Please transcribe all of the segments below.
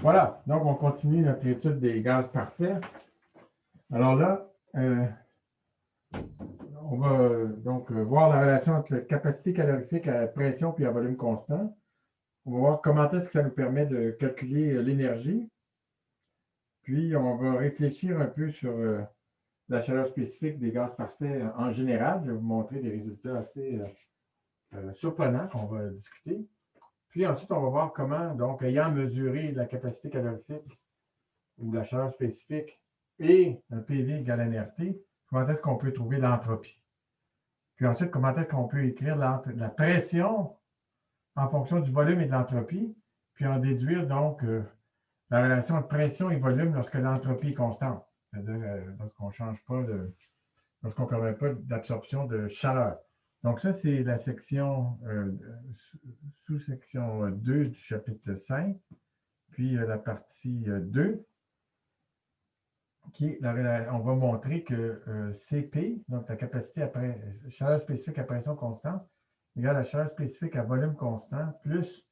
Voilà, donc on continue notre étude des gaz parfaits. Alors là, on va donc voir la relation entre la capacité calorifique à pression puis à volume constant. On va voir comment est-ce que ça nous permet de calculer l'énergie. Puis on va réfléchir un peu sur la chaleur spécifique des gaz parfaits en général. Je vais vous montrer des résultats assez surprenants qu'on va discuter. Puis ensuite, on va voir comment, donc, ayant mesuré la capacité calorifique ou la chaleur spécifique et un PV égale nRT, comment est-ce qu'on peut trouver l'entropie? Puis ensuite, comment est-ce qu'on peut écrire la pression en fonction du volume et de l'entropie, puis en déduire donc la relation entre pression et volume lorsque l'entropie est constante, c'est-à-dire lorsqu'on ne change pas, lorsqu'on ne permet pas d'absorption de chaleur. Donc ça, c'est la section, sous-section 2 du chapitre 5, puis la partie 2. On va montrer que CP, donc la capacité à chaleur spécifique à pression constante, égale la chaleur spécifique à volume constant plus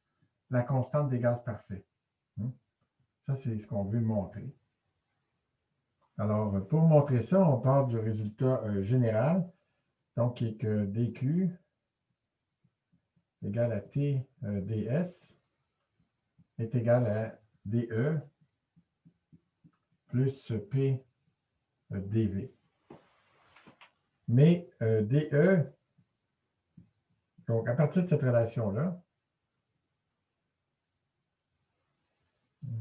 la constante des gaz parfaits. Ça, c'est ce qu'on veut montrer. Alors, pour montrer ça, on part du résultat général, donc qui est que dQ égale à T ds est égal à dE plus P dV. Mais dE, donc à partir de cette relation-là,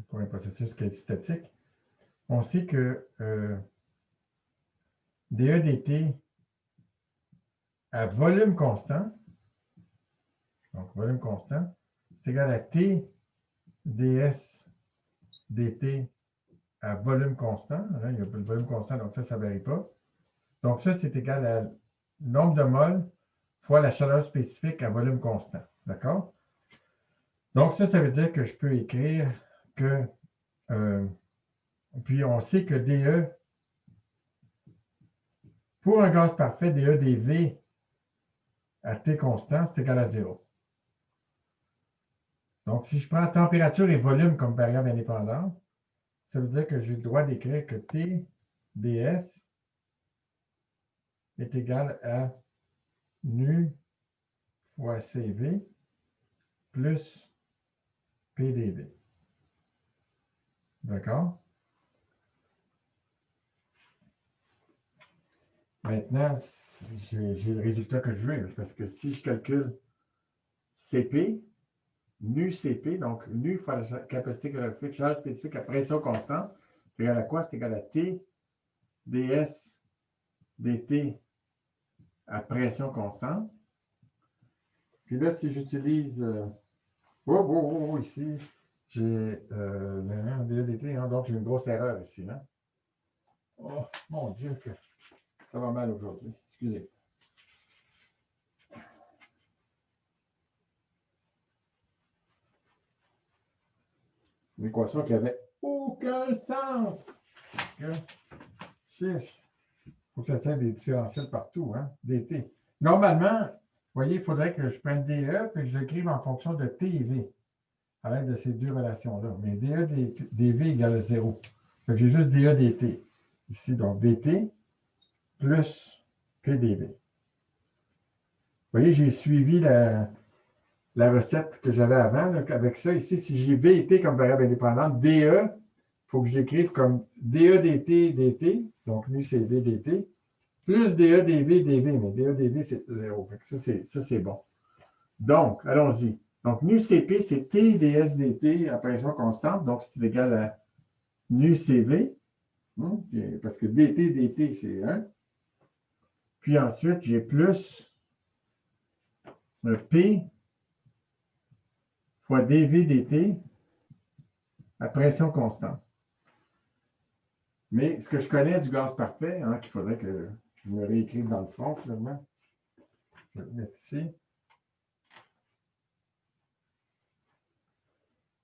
pour un processus quasi-statique, on sait que dE dt à volume constant, donc volume constant, c'est égal à T ds dt à volume constant. Hein, il y a le volume constant, donc ça ne varie pas. Donc ça, c'est égal à nombre de moles fois la chaleur spécifique à volume constant. D'accord? Donc ça veut dire que je peux écrire que, puis on sait que dE, pour un gaz parfait, dE dV à T constant, c'est égal à 0. Donc si je prends température et volume comme variable indépendante, ça veut dire que j'ai le droit d'écrire que T ds est égal à nu fois CV plus PdV. D'accord? Maintenant, j'ai le résultat que je veux, parce que si je calcule CP, nu CP, donc nu fois la capacité calorifique, chaleur spécifique à pression constante, c'est égal à quoi? C'est égal à T ds dt à pression constante. Puis là, si j'utilise ici, j'ai dt, hein, donc j'ai une grosse erreur ici. Hein? Oh, mon Dieu, que ça va mal aujourd'hui. Excusez. Une équation qui n'avait aucun sens. Chiche. Il faut que ça tienne des différentiels partout, hein? dt. Normalement, vous voyez, il faudrait que je prenne DE et que je l'écrive en fonction de T et V, à l'aide de ces deux relations-là. Mais DE dV égale à 0. J'ai juste DE dt. Ici, donc dt plus PdV. Vous voyez, j'ai suivi la recette que j'avais avant. Là, avec ça, ici, si j'ai V et T comme variable indépendante, DE, il faut que je l'écrive comme DE dt dt, donc nu c'est V dt, plus DE dV dV, mais DE dV c'est 0. Ça, c'est bon. Donc, allons-y. Donc, nu Cp, c'est T ds dt à pression constante, donc c'est égal à nu Cv, parce que dt dt, c'est 1. Puis ensuite, j'ai plus P fois dV dt à pression constante. Mais ce que je connais du gaz parfait, hein, qu'il faudrait que je me réécrive dans le fond, finalement, je vais le mettre ici.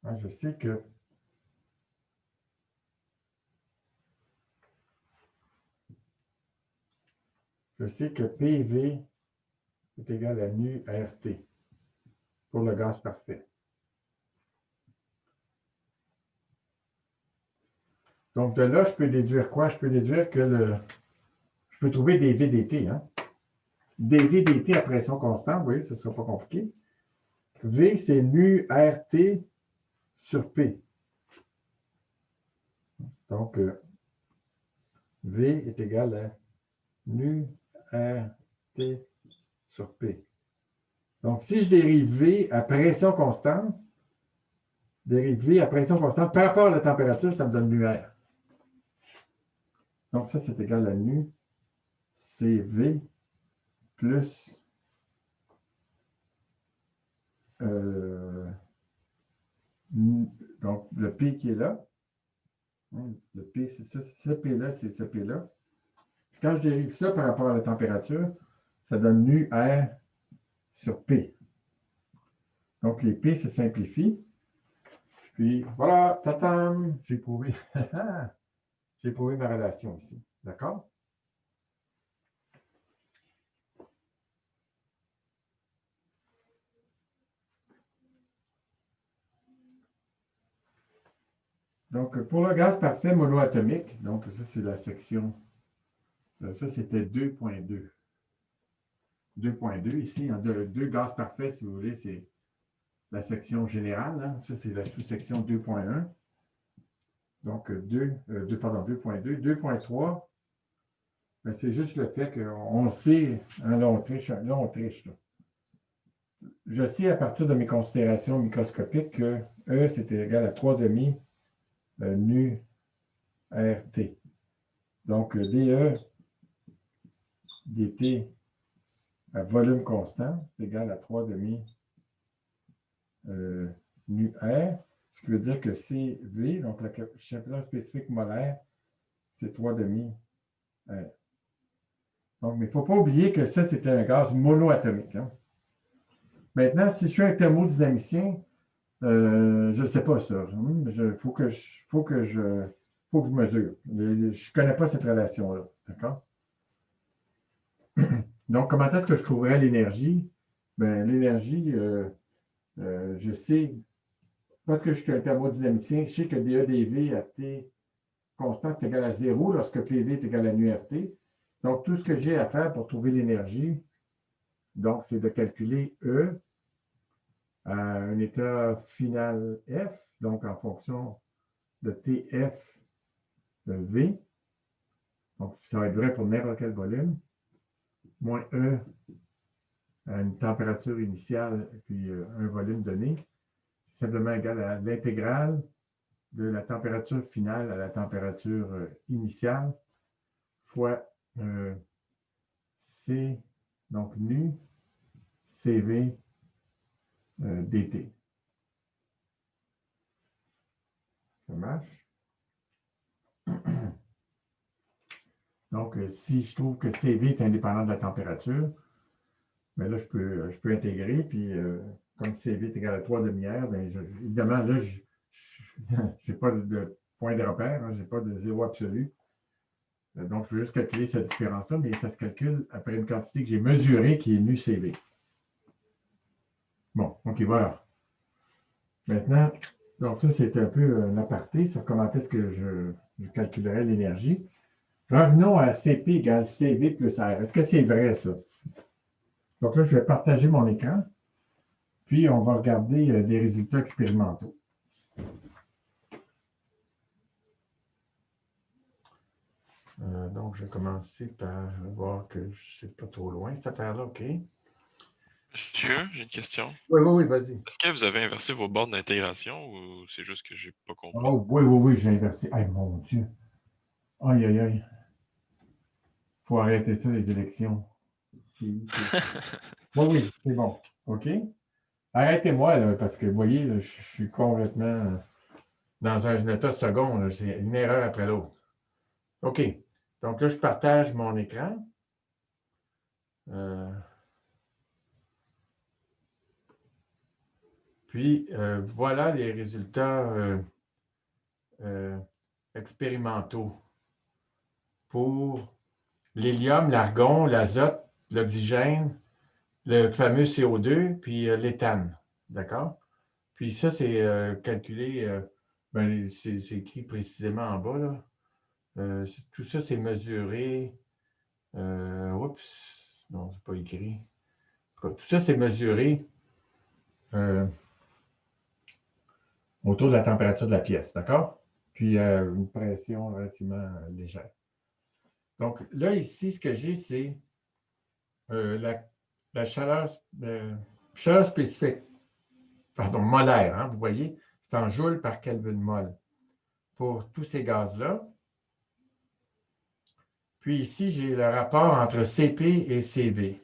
Hein, je sais que PV est égal à nu RT pour le gaz parfait. Donc, de là, je peux déduire quoi? Je peux déduire que je peux trouver des VDT. Hein? Des VDT à pression constante, vous voyez, ce ne sera pas compliqué. V, c'est nu RT sur P. Donc, V est égal à nu RT sur P. Donc, si je dérive V à pression constante, par rapport à la température, ça me donne nu R. Donc, ça, c'est égal à nu CV plus donc le P qui est là. Le P, c'est ça. Ce P-là, c'est ce P-là. Quand je dérive ça par rapport à la température, ça donne nu R sur P. Donc, les P se simplifient. Puis, voilà, tatam, j'ai prouvé. J'ai prouvé ma relation ici. D'accord? Donc, pour le gaz parfait monoatomique, donc ça, c'est la section. Ça, c'était 2.2. 2.2 ici, hein, deux gaz parfaits, si vous voulez, c'est la section générale. Hein. Ça, c'est la sous-section 2.1. Donc, 2.2. 2.3, ben, c'est juste le fait qu'on sait, hein, là, on triche. Là. Je sais à partir de mes considérations microscopiques que E, c'était égal à 3,5 nu RT. Donc, DE dt à volume constant, c'est égal à 3,5 nu R, ce qui veut dire que CV, donc la capacité spécifique molaire, c'est 3,5 R. Donc, mais il ne faut pas oublier que ça, c'était un gaz monoatomique. Hein. Maintenant, si je suis un thermodynamicien, je ne sais pas ça. Il faut que je mesure. Je ne connais pas cette relation-là. D'accord? Donc, comment est-ce que je trouverais l'énergie? Bien, l'énergie, je sais, parce que je suis un thermodynamicien, je sais que dEdV à T constant, c'est égal à 0 lorsque PV est égal à nu RT. Donc, tout ce que j'ai à faire pour trouver l'énergie, donc, c'est de calculer E à un état final F, donc en fonction de TF de V. Donc, ça va être vrai pour n'importe quel volume. Moins E à une température initiale et puis un volume donné. C'est simplement égal à l'intégrale de la température finale à la température initiale fois C, donc nu, CV dt. Ça marche? Donc, si je trouve que CV est indépendant de la température, bien là, je peux intégrer, puis comme CV est égal à 3 demi-heures, bien, évidemment, là, je n'ai pas de point de repère, hein, je n'ai pas de zéro absolu. Donc, je veux juste calculer cette différence-là, mais ça se calcule après une quantité que j'ai mesurée qui est nu CV. Bon, OK, voilà. Maintenant, donc ça, c'est un peu un aparté sur comment est-ce que je calculerais l'énergie. Revenons à CP égale CV plus R. Est-ce que c'est vrai, ça? Donc là, je vais partager mon écran, puis on va regarder des résultats expérimentaux. Donc, je vais commencer par voir que je ne suis pas trop loin, cette affaire-là, OK? Monsieur, j'ai une question. Oui, vas-y. Est-ce que vous avez inversé vos bornes d'intégration ou c'est juste que j'ai pas compris? Oh, oui, j'ai inversé. Aïe, mon Dieu. Aïe, aïe, aïe. Il faut arrêter ça, les élections. Oui, c'est bon. OK? Arrêtez-moi, là, parce que, vous voyez, là, je suis complètement dans un état second. C'est une erreur après l'autre. OK. Donc là, je partage mon écran. Puis, voilà les résultats expérimentaux pour l'hélium, l'argon, l'azote, l'oxygène, le fameux CO2, puis l'éthane. D'accord? Puis ça, c'est calculé, ben, c'est écrit précisément en bas, là. Tout ça, c'est mesuré. Oups, non, c'est pas écrit. En tout cas, tout ça, c'est mesuré autour de la température de la pièce, d'accord? Puis une pression relativement légère. Donc là, ici, ce que j'ai, c'est la chaleur spécifique, pardon, molaire, hein, vous voyez, c'est en joules par Kelvin mol pour tous ces gaz-là. Puis ici, j'ai le rapport entre Cp et Cv.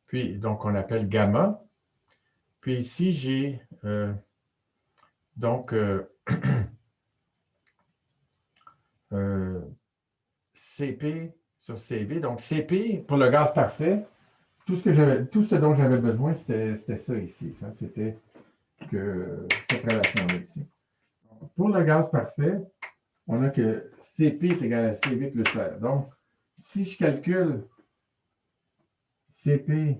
Puis, donc, on appelle gamma. Puis ici, j'ai donc Cp sur Cv. Donc, Cp, pour le gaz parfait, tout ce dont j'avais besoin, c'était ça ici. Ça, c'était cette relation-là ici. Pour le gaz parfait, on a que Cp est égal à Cv plus R. Donc, si je calcule Cp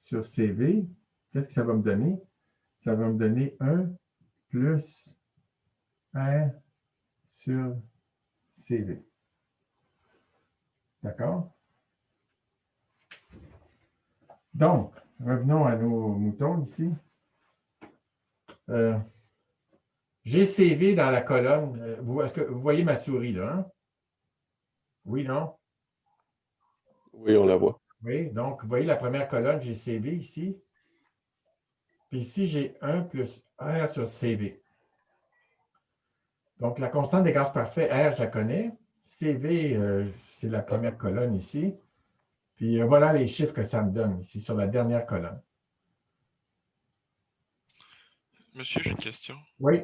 sur Cv, qu'est-ce que ça va me donner? Ça va me donner 1 plus R sur Cv. D'accord? Donc, revenons à nos moutons ici. J'ai CV dans la colonne. Est-ce que vous voyez ma souris là? Hein? Oui, non? Oui, on la voit. Oui, donc vous voyez la première colonne, j'ai CV ici. Puis ici, j'ai 1 plus R sur CV. Donc, la constante des gaz parfaits, R, je la connais. CV, c'est la première colonne ici. Puis voilà les chiffres que ça me donne ici sur la dernière colonne. Monsieur, j'ai une question. Oui.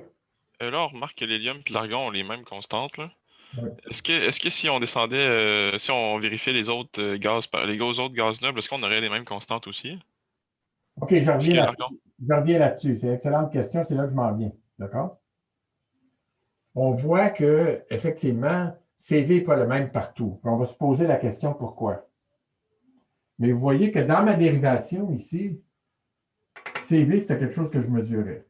Là, on remarque que l'hélium et l'argon ont les mêmes constantes, là. Oui. Est-ce que si on descendait, si on vérifiait les autres les autres gaz nobles, est-ce qu'on aurait les mêmes constantes aussi? OK, je Parce que reviens l'argon. là-dessus. C'est une excellente question, c'est là que je m'en viens. D'accord? On voit que, effectivement, CV n'est pas le même partout. On va se poser la question pourquoi. Mais vous voyez que dans ma dérivation ici, CV, c'était quelque chose que je mesurais.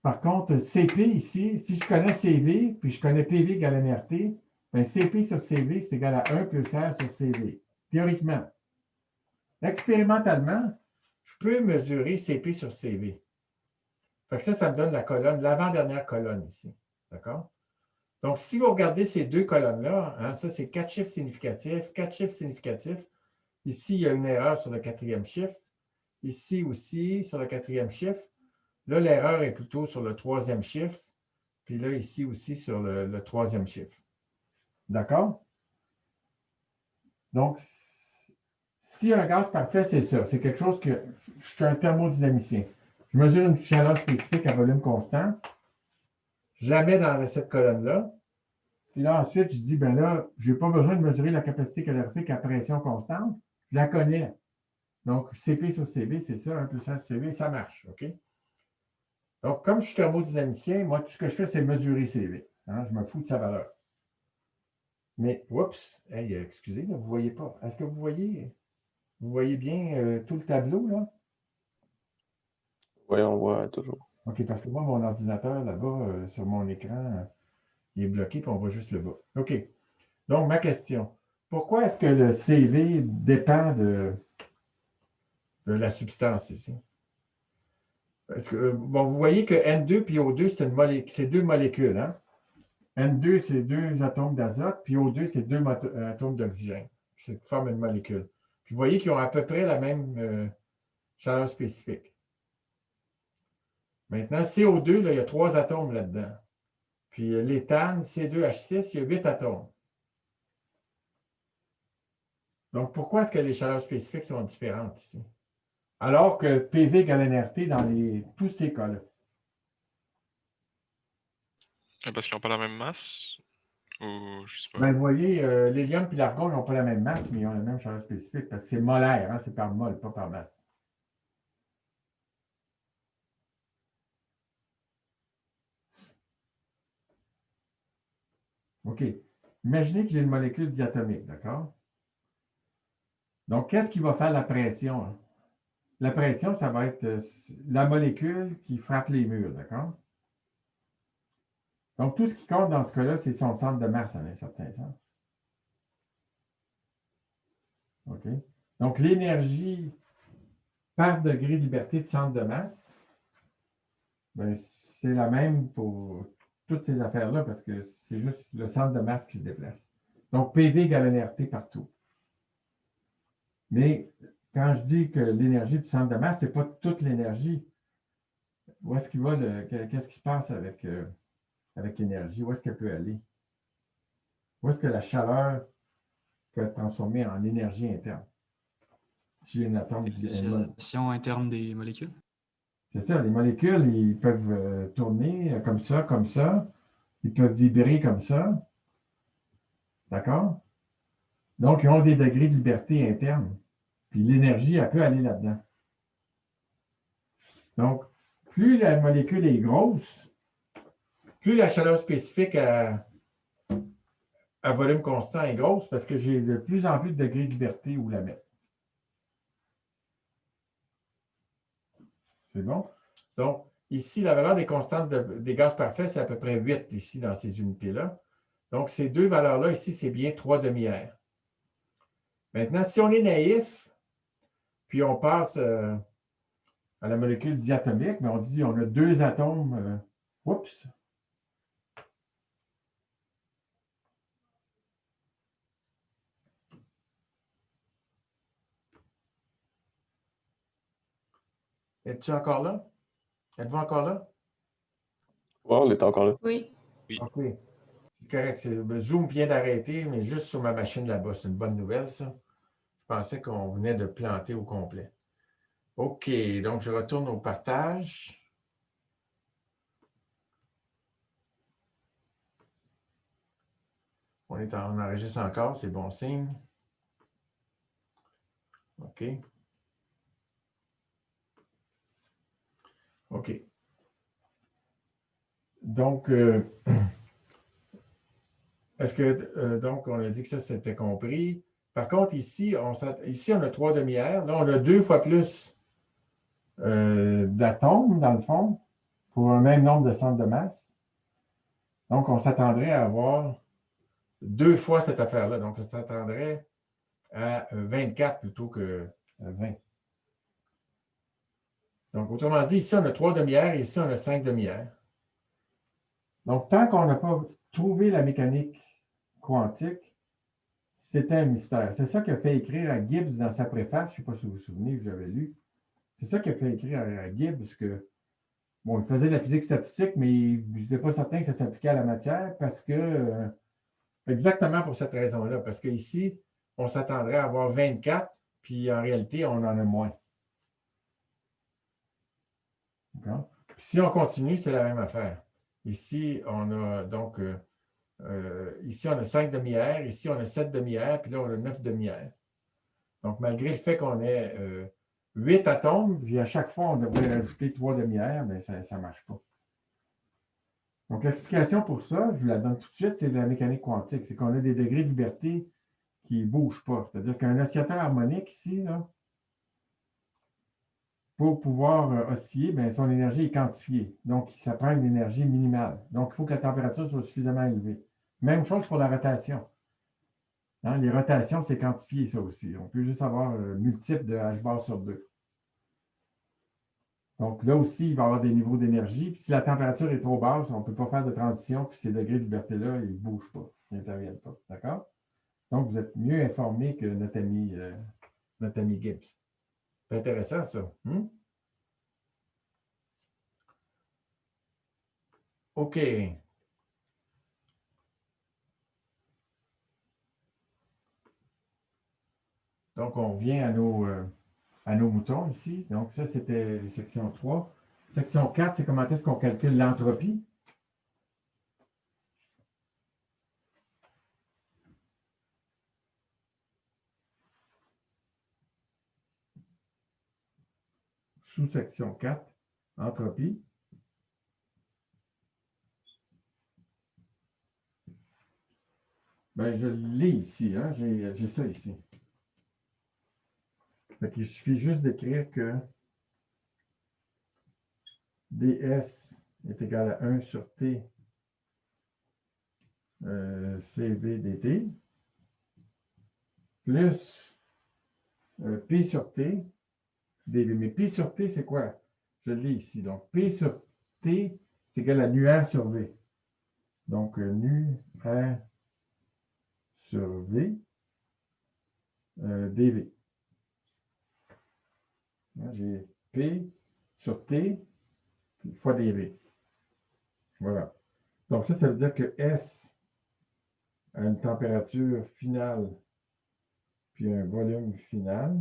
Par contre, CP ici, si je connais CV, puis je connais PV égale NRT, bien CP sur CV, c'est égal à 1 plus R sur CV. Théoriquement. Expérimentalement, je peux mesurer CP sur CV. Fait que ça me donne la colonne, l'avant-dernière colonne ici. D'accord? Donc, si vous regardez ces deux colonnes-là, hein, ça, c'est 4 chiffres significatifs, 4 chiffres significatifs. Ici, il y a une erreur sur le 4e chiffre. Ici aussi, sur le 4e chiffre. Là, l'erreur est plutôt sur le 3e chiffre. Puis là, ici aussi, sur le 3e chiffre. D'accord? Donc, si un gaz parfait, c'est ça. C'est quelque chose que je suis un thermodynamicien. Je mesure une chaleur spécifique à volume constant. Je la mets dans cette colonne-là. Puis là, ensuite, je dis, ben là, je n'ai pas besoin de mesurer la capacité calorifique à pression constante. Je la connais. Donc, CP sur CV, c'est ça, 1 plus 1 sur CV, ça marche. OK? Donc, comme je suis thermodynamicien, moi, tout ce que je fais, c'est mesurer CV. Hein? Je me fous de sa valeur. Mais, oups, hey, excusez, là, vous ne voyez pas. Est-ce que vous voyez bien tout le tableau, là? Oui, on voit toujours. OK, parce que moi, mon ordinateur, là-bas, sur mon écran, il est bloqué, puis on voit juste le bas. OK. Donc, ma question. Pourquoi est-ce que le CV dépend de la substance ici? Parce que, bon, vous voyez que N2 puis O2, c'est deux molécules. Hein? N2, c'est deux atomes d'azote, puis O2, c'est deux atomes d'oxygène. Ça forme une molécule. Puis vous voyez qu'ils ont à peu près la même chaleur spécifique. Maintenant, CO2, là, il y a 3 atomes là-dedans. Puis l'éthane, C2H6, il y a 8 atomes. Donc, pourquoi est-ce que les chaleurs spécifiques sont différentes ici? Alors que PV égale NRT dans tous ces cas-là. Parce qu'ils n'ont pas la même masse? Ou je sais pas. Ben, vous voyez, l'hélium et l'argon n'ont pas la même masse, mais ils ont la même chaleur spécifique parce que c'est molaire, hein, c'est par mol, pas par masse. OK. Imaginez que j'ai une molécule diatomique, d'accord? Donc, qu'est-ce qui va faire la pression? Hein? La pression, ça va être la molécule qui frappe les murs, d'accord? Donc, tout ce qui compte dans ce cas-là, c'est son centre de masse, en un certain sens. OK? Donc, l'énergie par degré de liberté de centre de masse, ben, c'est la même pour toutes ces affaires-là, parce que c'est juste le centre de masse qui se déplace. Donc, PV égale NRT partout. Mais quand je dis que l'énergie du centre de masse, ce n'est pas toute l'énergie. Où est-ce qu'il va, qu'est-ce qui se passe avec l'énergie? Où est-ce qu'elle peut aller? Où est-ce que la chaleur peut être transformée en énergie interne? Si j'ai une atome, L'excitation interne des molécules. c'est ça, les molécules, ils peuvent tourner comme ça, comme ça. Ils peuvent vibrer comme ça. D'accord? Donc, ils ont des degrés de liberté interne. Puis l'énergie, elle peut aller là-dedans. Donc, plus la molécule est grosse, plus la chaleur spécifique à volume constant est grosse parce que j'ai de plus en plus de degrés de liberté où la mettre. C'est bon? Donc, ici, la valeur des constantes des gaz parfaits, c'est à peu près 8 ici dans ces unités-là. Donc, ces deux valeurs-là, ici, c'est bien 3 demi-R. Maintenant, si on est naïf, puis on passe à la molécule diatomique, mais on dit on a deux atomes. Oups! Es-tu encore là? Êtes-vous encore là? Ouais, on est encore là. Oui. Oui. OK. C'est correct. Le Zoom vient d'arrêter, mais juste sur ma machine là-bas. C'est une bonne nouvelle, ça. Je pensais qu'on venait de planter au complet. OK. Donc, je retourne au partage. On enregistre encore, c'est bon signe. OK. OK. Donc, est-ce que, donc, on a dit que ça, c'était compris. Par contre, ici, on a 3 demi-heures. Là, on a 2 fois plus d'atomes, dans le fond, pour un même nombre de centres de masse. Donc, on s'attendrait à avoir 2 fois cette affaire-là. Donc, on s'attendrait à 24 plutôt que 20. Donc, autrement dit, ici, on a 3 demi-heures et ici, on a 5 demi-heures. Donc, tant qu'on n'a pas trouvé la mécanique quantique, c'était un mystère. C'est ça qu'a fait écrire à Gibbs dans sa préface. Je ne sais pas si vous vous souvenez, j'avais lu. C'est ça qu'a fait écrire à Gibbs que, bon, il faisait de la physique statistique, mais il n'était pas certain que ça s'appliquait à la matière parce que, exactement pour cette raison-là, parce qu'ici, on s'attendrait à avoir 24, puis en réalité, on en a moins. D'accord? Puis si on continue, c'est la même affaire. Ici, on a donc, ici, on a 5 demi-heures, ici, on a 7 demi-heures, puis là, on a 9 demi-heures. Donc, malgré le fait qu'on ait 8 atomes, puis à chaque fois, on devrait rajouter 3 demi-heures, mais ça ne marche pas. Donc, l'explication pour ça, je vous la donne tout de suite, c'est de la mécanique quantique. C'est qu'on a des degrés de liberté qui ne bougent pas. C'est-à-dire qu'un oscillateur harmonique ici, là, pour pouvoir osciller, bien, son énergie est quantifiée. Donc, ça prend une énergie minimale. Donc, il faut que la température soit suffisamment élevée. Même chose pour la rotation. Hein, les rotations, c'est quantifié, ça aussi. On peut juste avoir multiple de h bar sur 2. Donc, là aussi, il va y avoir des niveaux d'énergie. Puis si la température est trop basse, on ne peut pas faire de transition, puis ces degrés de liberté-là, ils ne bougent pas, ils n'interviennent pas. D'accord? Donc, vous êtes mieux informé que notre ami Gibbs. C'est intéressant, ça. OK. Donc, on revient à nos moutons ici. Donc, ça, c'était section 3. Section 4, c'est comment est-ce qu'on calcule l'entropie. Sous-section 4, entropie. Bien, je l'ai ici, hein? J'ai ça ici. Fait qu'il suffit juste d'écrire que ds est égal à 1 sur T CV dt plus P sur T dV. Mais P sur T, c'est quoi? Je l'ai ici. Donc, P sur T, c'est égal à nu R sur V. Donc, nu R sur V dV. J'ai P sur T fois dV. Voilà. Donc, ça veut dire que S a une température finale puis un volume final,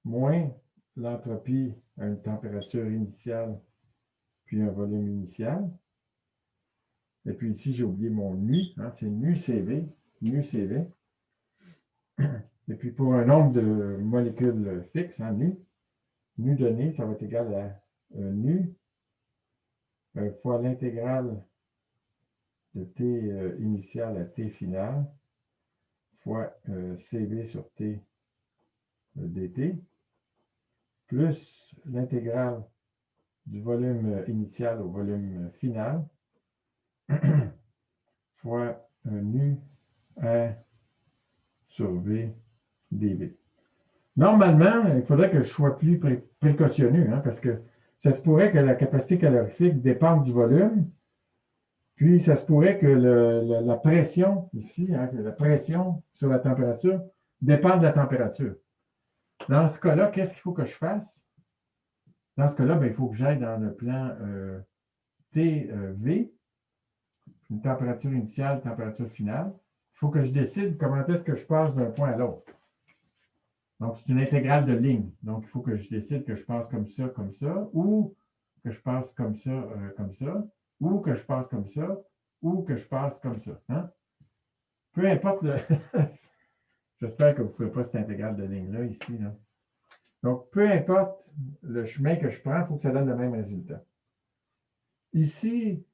moins l'entropie à une température initiale puis un volume initial. Et puis ici, j'ai oublié mon nu, hein, c'est nu CV. Et puis pour un nombre de molécules fixes, hein, nu donné, ça va être égal à nu fois l'intégrale de T initial à T final fois CV sur T dt plus l'intégrale du volume initial au volume final fois nu R sur V dV. Normalement, il faudrait que je sois plus précautionneux, hein, parce que ça se pourrait que la capacité calorifique dépende du volume, puis ça se pourrait que la pression ici, hein, que la pression sur la température dépend de la température. Dans ce cas-là, qu'est-ce qu'il faut que je fasse? Dans ce cas-là, ben, il faut que j'aille dans le plan TV, une température initiale, température finale. Il faut que je décide comment est-ce que je passe d'un point à l'autre. Donc, c'est une intégrale de ligne. Donc, il faut que je décide que je passe comme ça, ou que je passe comme ça, ou que je passe comme ça, ou que je passe comme ça. Hein? Peu importe le... J'espère que vous ne ferez pas cette intégrale de ligne-là, ici. Là. Donc, peu importe le chemin que je prends, il faut que ça donne le même résultat. Ici,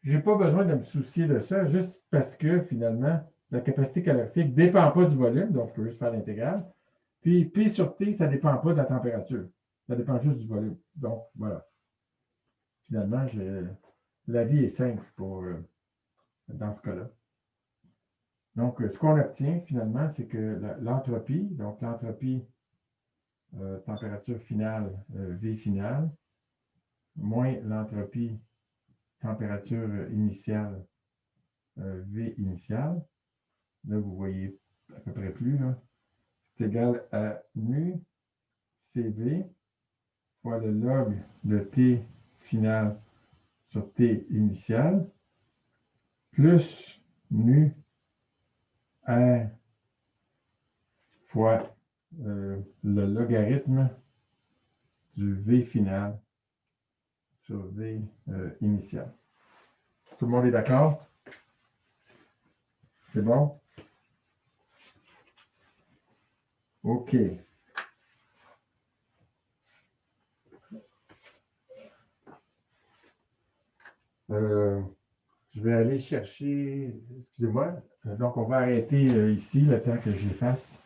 je n'ai pas besoin de me soucier de ça, juste parce que, finalement, la capacité calorifique ne dépend pas du volume, donc je peux juste faire l'intégrale. Puis, P sur T, ça ne dépend pas de la température. Ça dépend juste du volume. Donc, voilà. Finalement, la vie est simple dans ce cas-là. Donc, ce qu'on obtient, finalement, c'est que l'entropie, donc l'entropie température finale, V finale, moins l'entropie température initiale, V initiale. Là, vous voyez à peu près plus, là. C'est égal à nu CV fois le log de T final sur T initial plus nu R fois le logarithme du V final sur V initial. Tout le monde est d'accord? C'est bon? OK. Je vais aller chercher, excusez-moi, donc on va arrêter ici le temps que je l'efface.